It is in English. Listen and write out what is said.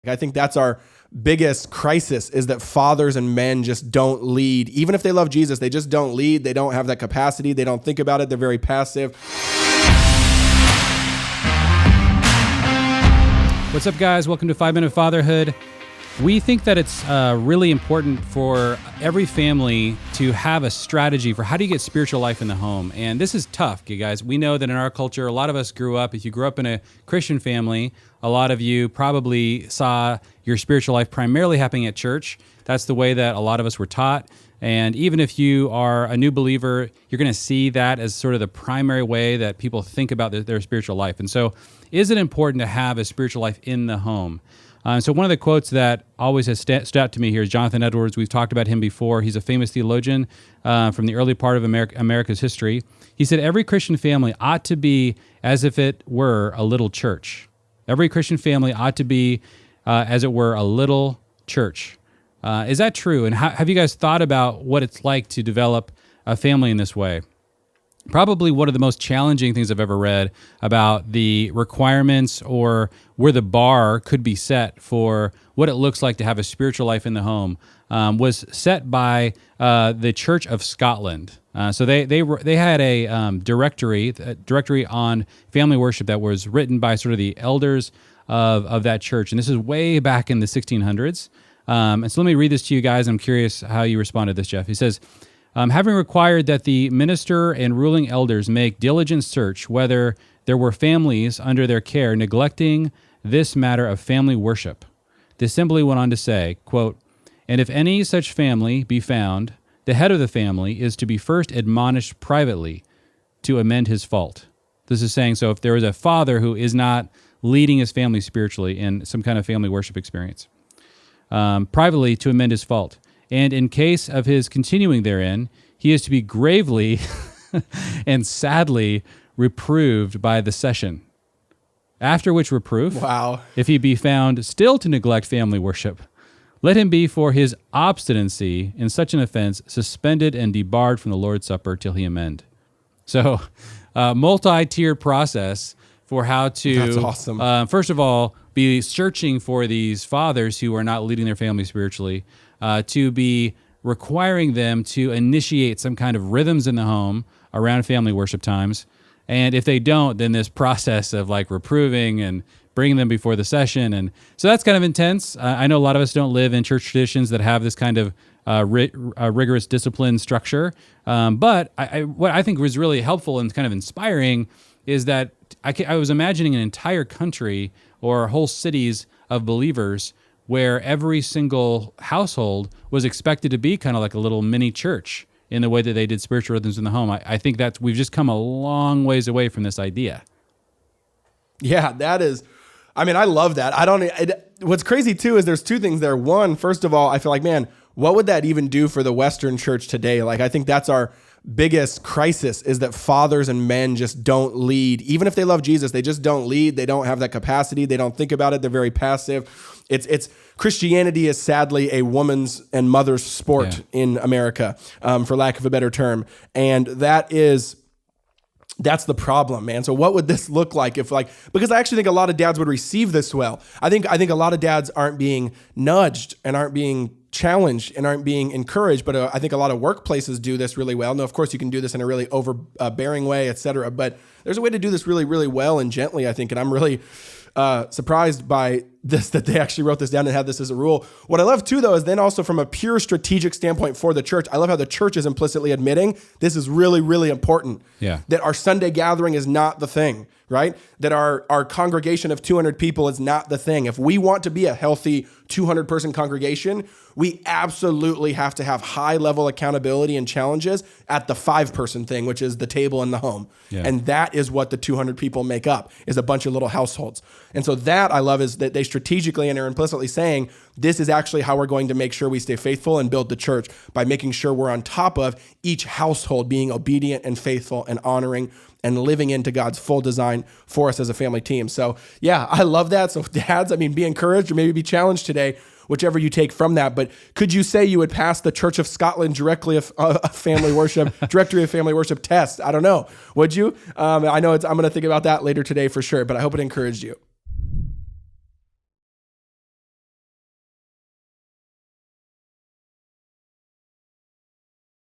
I think that's our biggest crisis, is that fathers and men just don't lead. Even if they love Jesus, they just don't lead. They don't have that capacity. They don't think about it. They're very passive. What's up, guys? Welcome to 5 Minute Fatherhood. We think that it's really important for every family to have a strategy for how do you get spiritual life in the home. And this is tough, you guys. We know that in our culture, a lot of us grew up, if you grew up in a Christian family, a lot of you probably saw your spiritual life primarily happening at church. That's the way that a lot of us were taught. And even if you are a new believer, you're going to see that as sort of the primary way that people think about their spiritual life. And so is it important to have a spiritual life in the home? So one of the quotes that always has stood out to me here is Jonathan Edwards. We've talked about him before. He's a famous theologian from the early part of America's history. He said, every Christian family ought to be as if it were a little church. Every Christian family ought to be as it were a little church. Is that true? And have you guys thought about what it's like to develop a family in this way? Probably one of the most challenging things I've ever read about the requirements or where the bar could be set for what it looks like to have a spiritual life in the home was set by the Church of Scotland. So they had a directory on family worship that was written by sort of the elders of that church, and this is way back in the 1600s. And so let me read this to you guys. I'm curious how you respond to this, Jeff. He says, having required that the minister and ruling elders make diligent search whether there were families under their care neglecting this matter of family worship, the assembly went on to say, quote, and if any such family be found, the head of the family is to be first admonished privately to amend his fault. This is saying, so if there is a father who is not leading his family spiritually in some kind of family worship experience, privately to amend his fault. And in case of his continuing therein, he is to be gravely and sadly reproved by the session. After which reproof, Wow. if he be found still to neglect family worship, let him be for his obstinacy in such an offense suspended and debarred from the Lord's Supper till he amend. So, multi-tiered process for how to, That's awesome. First of all, be searching for these fathers who are not leading their family spiritually, to be requiring them to initiate some kind of rhythms in the home around family worship times. And if they don't, then this process of like reproving and bringing them before the session. And so that's kind of intense. I know a lot of us don't live in church traditions that have this kind of rigorous discipline structure. But what I think was really helpful and kind of inspiring is that I was imagining an entire country or whole cities of believers where every single household was expected to be kind of like a little mini church in the way that they did spiritual rhythms in the home. I think that we've just come a long ways away from this idea. Yeah, that is, I mean, I love that. What's crazy too is there's two things there. One, first of all, I feel like, man, what would that even do for the Western church today? Like, I think that's our biggest crisis, is that fathers and men just don't lead. Even if they love Jesus, they just don't lead. They don't have that capacity. They don't think about it. They're very passive. It's Christianity is sadly a woman's and mother's sport in America, for lack of a better term. And that's the problem, man. So what would this look like if because I actually think a lot of dads would receive this well. I think a lot of dads aren't being nudged and aren't being challenged and aren't being encouraged, but I think a lot of workplaces do this really well. Now, of course, you can do this in a really overbearing way, et cetera, but there's a way to do this really, really well and gently, I think, and I'm really surprised by this, that they actually wrote this down and had this as a rule. What I love too, though, is then also from a pure strategic standpoint for the church, I love how the church is implicitly admitting this is really, really important. Yeah. That our Sunday gathering is not the thing, right? That our congregation of 200 people is not the thing. If we want to be a healthy 200-person congregation, we absolutely have to have high-level accountability and challenges at the 5-person thing, which is the table in the home. Yeah. And that is what the 200 people make up, is a bunch of little households. And so that I love is that they strategically and are implicitly saying, this is actually how we're going to make sure we stay faithful and build the church, by making sure we're on top of each household being obedient and faithful and honoring and living into God's full design for us as a family team. So yeah, I love that. So dads, I mean, be encouraged or maybe be challenged today, whichever you take from that. But could you say you would pass the Church of Scotland directly a family worship directory of family worship test? I don't know. Would you? I know I'm going to think about that later today for sure, but I hope it encouraged you.